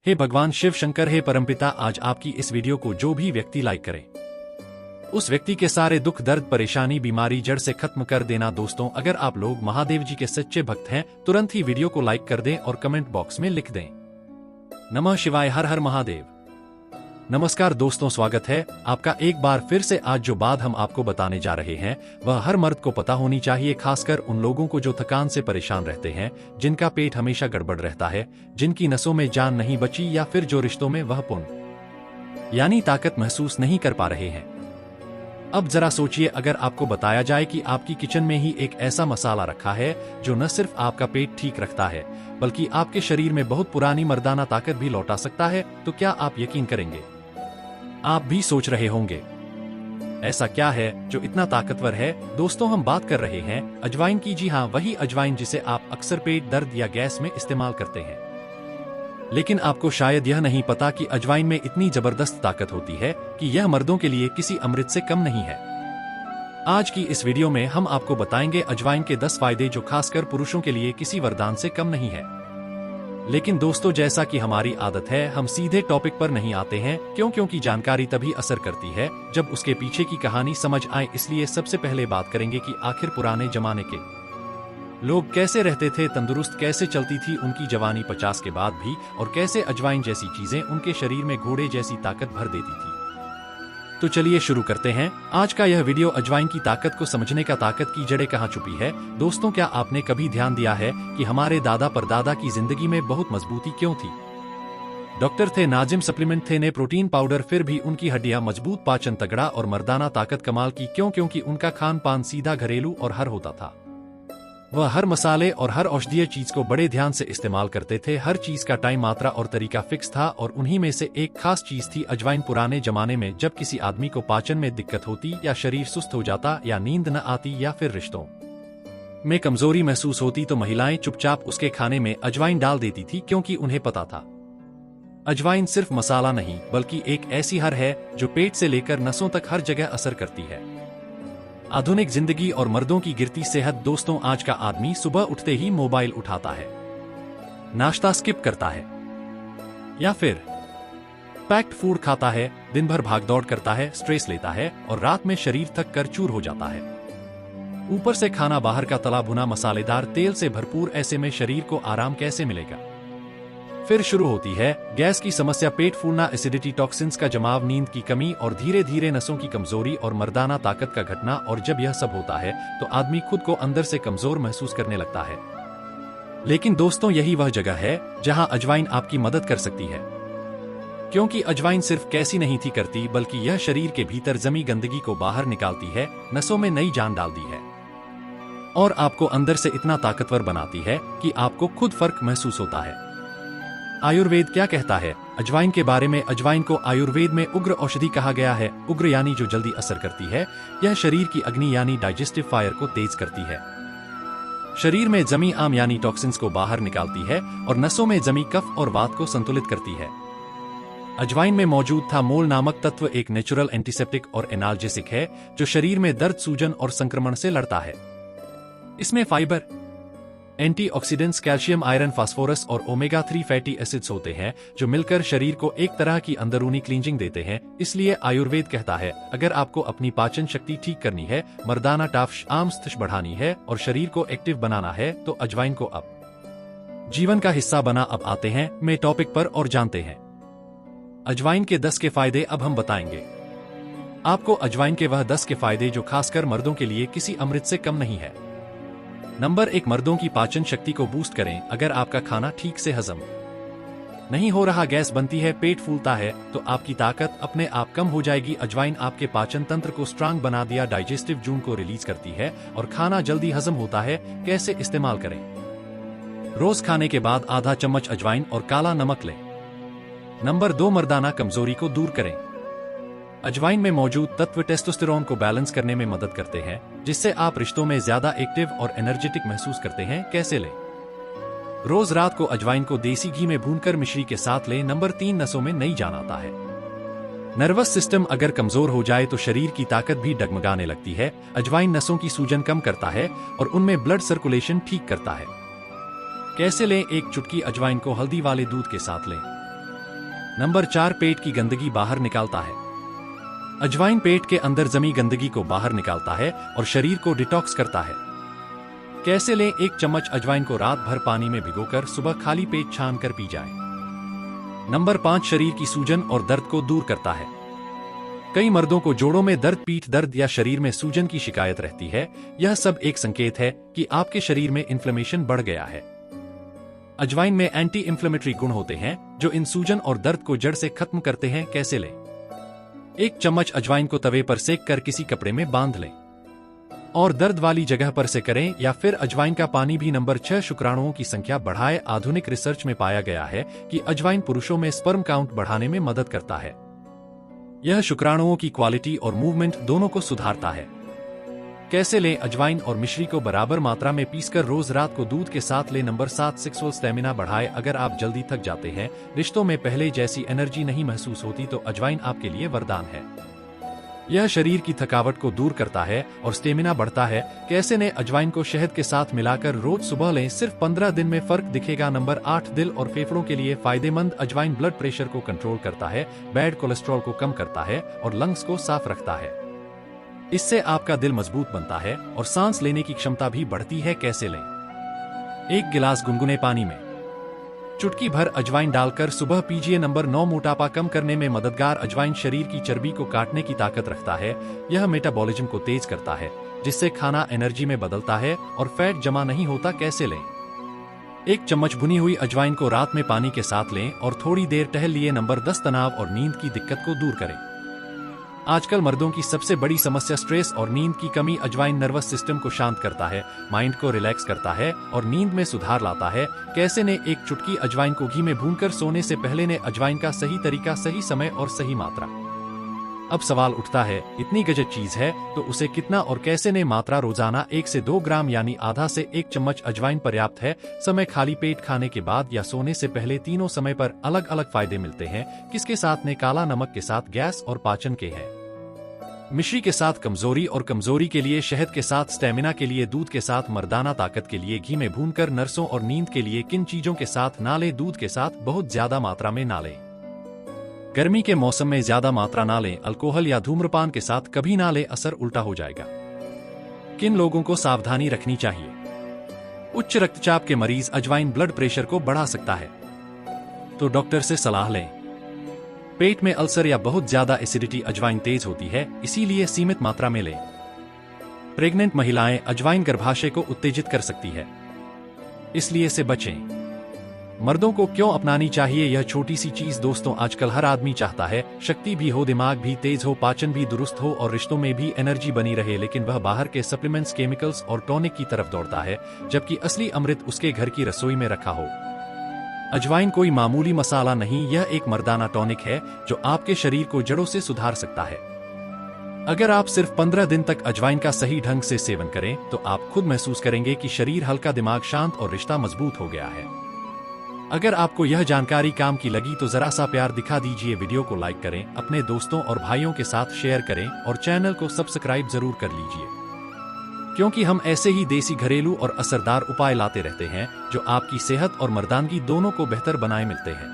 हे भगवान शिव शंकर, हे परमपिता, आज आपकी इस वीडियो को जो भी व्यक्ति लाइक करे उस व्यक्ति के सारे दुख दर्द परेशानी बीमारी जड़ से खत्म कर देना। दोस्तों, अगर आप लोग महादेव जी के सच्चे भक्त हैं तुरंत ही वीडियो को लाइक कर दें और कमेंट बॉक्स में लिख दें नमः शिवाय, हर हर महादेव। नमस्कार दोस्तों, स्वागत है आपका एक बार फिर से। आज जो बात हम आपको बताने जा रहे हैं वह हर मर्द को पता होनी चाहिए, खासकर उन लोगों को जो थकान से परेशान रहते हैं, जिनका पेट हमेशा गड़बड़ रहता है, जिनकी नसों में जान नहीं बची या फिर जो रिश्तों में वह पुण्य यानी ताकत महसूस नहीं कर पा रहे हैं। अब जरा सोचिए, अगर आपको बताया जाए कि आपकी किचन में ही एक ऐसा मसाला रखा है जो न सिर्फ आपका पेट ठीक रखता है बल्कि आपके शरीर में बहुत पुरानी मर्दाना ताकत भी लौटा सकता है, तो क्या आप यकीन करेंगे? आप भी सोच रहे होंगे ऐसा क्या है जो इतना ताकतवर है। दोस्तों, हम बात कर रहे हैं अजवाइन की। जी हाँ, वही अजवाइन जिसे आप अक्सर पेट दर्द या गैस में इस्तेमाल करते हैं। लेकिन आपको शायद यह नहीं पता कि अजवाइन में इतनी जबरदस्त ताकत होती है कि यह मर्दों के लिए किसी अमृत से कम नहीं है। आज की इस वीडियो में हम आपको बताएंगे अजवाइन के 10 फायदे जो खासकर पुरुषों के लिए किसी वरदान से कम नहीं है। लेकिन दोस्तों, जैसा कि हमारी आदत है, हम सीधे टॉपिक पर नहीं आते हैं, क्योंकि जानकारी तभी असर करती है जब उसके पीछे की कहानी समझ आए। इसलिए सबसे पहले बात करेंगे कि आखिर पुराने जमाने के लोग कैसे रहते थे, तंदुरुस्त कैसे चलती थी उनकी जवानी 50 के बाद भी, और कैसे अजवाइन जैसी चीजें उनके शरीर में घोड़े जैसी ताकत भर देती थी। तो चलिए शुरू करते हैं आज का यह वीडियो, अजवाइन की ताकत को समझने का। ताकत की जड़ें कहाँ छुपी है। दोस्तों, क्या आपने कभी ध्यान दिया है कि हमारे दादा परदादा की जिंदगी में बहुत मजबूती क्यों थी? डॉक्टर थे, नाजिम सप्लीमेंट थे, ने प्रोटीन पाउडर, फिर भी उनकी हड्डियां मजबूत, पाचन तगड़ा और मर्दाना ताकत कमाल की। क्यों? क्योंकि उनका खान पान सीधा घरेलू और हर होता था। वह हर मसाले और हर औषधीय चीज को बड़े ध्यान से इस्तेमाल करते थे। हर चीज का टाइम, मात्रा और तरीका फिक्स था, और उन्हीं में से एक खास चीज थी अजवाइन। पुराने जमाने में जब किसी आदमी को पाचन में दिक्कत होती, या शरीर सुस्त हो जाता, या नींद न आती, या फिर रिश्तों में कमजोरी महसूस होती, तो महिलाएं चुपचाप उसके खाने में अजवाइन डाल देती थी, क्योंकि उन्हें पता था अजवाइन सिर्फ मसाला नहीं बल्कि एक ऐसी हर है जो पेट से लेकर नसों तक हर जगह असर करती है। आधुनिक जिंदगी और मर्दों की गिरती सेहत। दोस्तों, आज का आदमी सुबह उठते ही मोबाइल उठाता है, नाश्ता स्किप करता है, या फिर पैक्ड फूड खाता है, दिन भर भागदौड़ करता है, स्ट्रेस लेता है, और रात में शरीर थक कर चूर हो जाता है। ऊपर से खाना बाहर का तला भुना मसालेदार, तेल से भरपूर। ऐसे में शरीर को आराम कैसे मिलेगा? फिर शुरू होती है गैस की समस्या, पेट फूलना, एसिडिटी, टॉक्सिन्स का जमाव, नींद की कमी, और धीरे धीरे नसों की कमजोरी और मर्दाना ताकत का घटना। और जब यह सब होता है तो आदमी खुद को अंदर से कमजोर महसूस करने लगता है। लेकिन दोस्तों, यही वह जगह है जहां अजवाइन आपकी मदद कर सकती है, क्योंकि अजवाइन सिर्फ कैसी नहीं थी करती, बल्कि यह शरीर के भीतर जमी गंदगी को बाहर निकालती है, नसों में नई जान डालती है, और आपको अंदर से इतना ताकतवर बनाती है कि आपको खुद फर्क महसूस होता है। आयुर्वेद क्या कहता है अजवाइन के बारे में? अजवाइन को आयुर्वेद में उग्र औषधि कहा गया है। उग्र यानी जो जल्दी असर करती है। यह शरीर की अग्नि यानी डाइजेस्टिव फायर को तेज करती है, शरीर में जमी आम यानी टॉक्सिन्स को बाहर निकालती है, और नसों में जमी कफ और वात को संतुलित करती है। अजवाइन में मौजूद था मोल नामक तत्व, एक नेचुरल एंटीसेप्टिक और एनाल्जेसिक है जो शरीर में दर्द, सूजन और संक्रमण से लड़ता है। इसमें fibre, antioxidants, calcium, iron, phosphorus और ओमेगा 3 फैटी एसिड्स होते हैं जो मिलकर शरीर को एक तरह की अंदरूनी क्लींजिंग देते हैं। इसलिए आयुर्वेद कहता है अगर आपको अपनी पाचन शक्ति ठीक करनी है, मर्दाना आमस्तश बढ़ानी है और शरीर को एक्टिव बनाना है, तो अजवाइन को अब जीवन का हिस्सा बना। अब आते हैं मैं टॉपिक पर और जानते हैं अजवाइन के 10 के फायदे। अब हम बताएंगे आपको अजवाइन के वह 10 के फायदे जो खासकर मर्दों के लिए किसी अमृत से कम नहीं है। नंबर 1, मर्दों की पाचन शक्ति को बूस्ट करें। अगर आपका खाना ठीक से हजम नहीं हो रहा, गैस बनती है, पेट फूलता है, तो आपकी ताकत अपने आप कम हो जाएगी। अजवाइन आपके पाचन तंत्र को स्ट्रांग बना दिया, डाइजेस्टिव जून को रिलीज करती है और खाना जल्दी हजम होता है। कैसे इस्तेमाल करें? रोज खाने के बाद आधा चम्मच अजवाइन और काला नमक लें। नंबर 2, मर्दाना कमजोरी को दूर करें। अजवाइन में मौजूद तत्व टेस्टोस्टेरोन को बैलेंस करने में मदद करते हैं, जिससे आप रिश्तों में ज्यादा एक्टिव और एनर्जेटिक महसूस करते हैं। कैसे लें? रोज रात को अजवाइन को देसी घी में भूनकर मिश्री के साथ लें। नंबर 3, नसों में नई जान आता है। नर्वस सिस्टम अगर कमजोर हो जाए तो शरीर की ताकत भी डगमगाने लगती है। अजवाइन नसों की सूजन कम करता है और उनमें ब्लड सर्कुलेशन ठीक करता है। कैसे लें? एक चुटकी अजवाइन को हल्दी वाले दूध के साथ लें। नंबर 4, पेट की गंदगी बाहर निकालता है। अजवाइन पेट के अंदर जमी गंदगी को बाहर निकालता है और शरीर को डिटॉक्स करता है। कैसे लें? 1 चम्मच अजवाइन को रात भर पानी में भिगोकर सुबह खाली पेट छान कर पी जाए। नंबर 5, शरीर की सूजन और दर्द को दूर करता है। कई मर्दों को जोड़ों में दर्द, पीठ दर्द या शरीर में सूजन की शिकायत रहती है। यह सब एक संकेत है कि आपके शरीर में इन्फ्लेमेशन बढ़ गया है। अजवाइन में एंटी इन्फ्लेमेटरी गुण होते हैं जो इन सूजन और दर्द को जड़ से खत्म करते हैं। कैसे लें? 1 चम्मच अजवाइन को तवे पर सेक कर किसी कपड़े में बांध लें और दर्द वाली जगह पर से करें, या फिर अजवाइन का पानी भी। नंबर 6, शुक्राणुओं की संख्या बढ़ाए। आधुनिक रिसर्च में पाया गया है कि अजवाइन पुरुषों में स्पर्म काउंट बढ़ाने में मदद करता है। यह शुक्राणुओं की क्वालिटी और मूवमेंट दोनों को सुधारता है। कैसे लें? अजवाइन और मिश्री को बराबर मात्रा में पीसकर रोज रात को दूध के साथ लें। नंबर 7, सेक्सुअल स्टेमिना बढ़ाए। अगर आप जल्दी थक जाते हैं, रिश्तों में पहले जैसी एनर्जी नहीं महसूस होती, तो अजवाइन आपके लिए वरदान है। यह शरीर की थकावट को दूर करता है और स्टेमिना बढ़ता है। कैसे ने? अजवाइन को शहद के साथ मिलाकर रोज सुबह लें। सिर्फ 15 दिन में फर्क दिखेगा। नंबर 8, दिल और फेफड़ों के लिए फायदेमंद। अजवाइन ब्लड प्रेशर को कंट्रोल करता है, बैड कोलेस्ट्रॉल को कम करता है और लंग्स को साफ रखता है। इससे आपका दिल मजबूत बनता है और सांस लेने की क्षमता भी बढ़ती है। कैसे लें? 1 गिलास गुनगुने पानी में चुटकी भर अजवाइन डालकर सुबह पीजिए। नंबर 9, मोटापा कम करने में मददगार। अजवाइन शरीर की चर्बी को काटने की ताकत रखता है। यह मेटाबॉलिज्म को तेज करता है, जिससे खाना एनर्जी में बदलता है और फैट जमा नहीं होता। कैसे लें? 1 चम्मच भुनी हुई अजवाइन को रात में पानी के साथ लें और थोड़ी देर टहल लिए। नंबर 10, तनाव और नींद की दिक्कत को दूर करें। आजकल मर्दों की सबसे बड़ी समस्या स्ट्रेस और नींद की कमी। अजवाइन नर्वस सिस्टम को शांत करता है, माइंड को रिलैक्स करता है और नींद में सुधार लाता है। कैसे ने? 1 चुटकी अजवाइन को घी में भूनकर सोने से पहले ने। अजवाइन का सही तरीका, सही समय और सही मात्रा। अब सवाल उठता है, इतनी गजब चीज है तो उसे कितना और कैसे ने? मात्रा रोजाना 1 से 2 ग्राम यानी आधा से 1 चम्मच अजवाइन पर्याप्त है। समय खाली पेट, खाने के बाद या सोने से पहले। तीनों समय पर अलग अलग फायदे मिलते हैं। किसके साथ ने? काला नमक के साथ गैस और पाचन के है। मिश्री के साथ कमजोरी और कमजोरी के लिए। शहद के साथ स्टेमिना के लिए। दूध के साथ मर्दाना ताकत के लिए। घी में भूनकर नर्सों और नींद के लिए। किन चीजों के साथ ना लें? दूध के साथ बहुत ज्यादा मात्रा में ना लें। गर्मी के मौसम में ज्यादा मात्रा ना लें। अल्कोहल या धूम्रपान के साथ कभी ना लें, असर उल्टा हो जाएगा। किन लोगों को सावधानी रखनी चाहिए? उच्च रक्तचाप के मरीज। अजवाइन ब्लड प्रेशर को बढ़ा सकता है, तो डॉक्टर से सलाह लें। पेट में अल्सर या बहुत ज्यादा एसिडिटी। अजवाइन तेज होती है, इसीलिए सीमित मात्रा में लें। प्रेग्नेंट महिलाएं। अजवाइन गर्भाशय को उत्तेजित कर सकती है, इसलिए से बचें। मर्दों को क्यों अपनानी चाहिए यह छोटी सी चीज? दोस्तों, आजकल हर आदमी चाहता है शक्ति भी हो, दिमाग भी तेज हो, पाचन भी दुरुस्त हो और रिश्तों में भी एनर्जी बनी रहे, लेकिन वह बाहर के सप्लीमेंट्स, केमिकल्स और टॉनिक की तरफ दौड़ता है, जबकि असली अमृत उसके घर की रसोई में रखा हो। अजवाइन कोई मामूली मसाला नहीं, यह एक मर्दाना टॉनिक है जो आपके शरीर को जड़ों से सुधार सकता है। अगर आप सिर्फ 15 दिन तक अजवाइन का सही ढंग से सेवन करें तो आप खुद महसूस करेंगे कि शरीर हल्का, दिमाग शांत और रिश्ता मजबूत हो गया है। अगर आपको यह जानकारी काम की लगी तो जरा सा प्यार दिखा दीजिए। वीडियो को लाइक करें, अपने दोस्तों और भाइयों के साथ शेयर करें और चैनल को सब्सक्राइब जरूर कर लीजिए, क्योंकि हम ऐसे ही देसी, घरेलू और असरदार उपाय लाते रहते हैं जो आपकी सेहत और मर्दानगी दोनों को बेहतर बनाए मिलते हैं।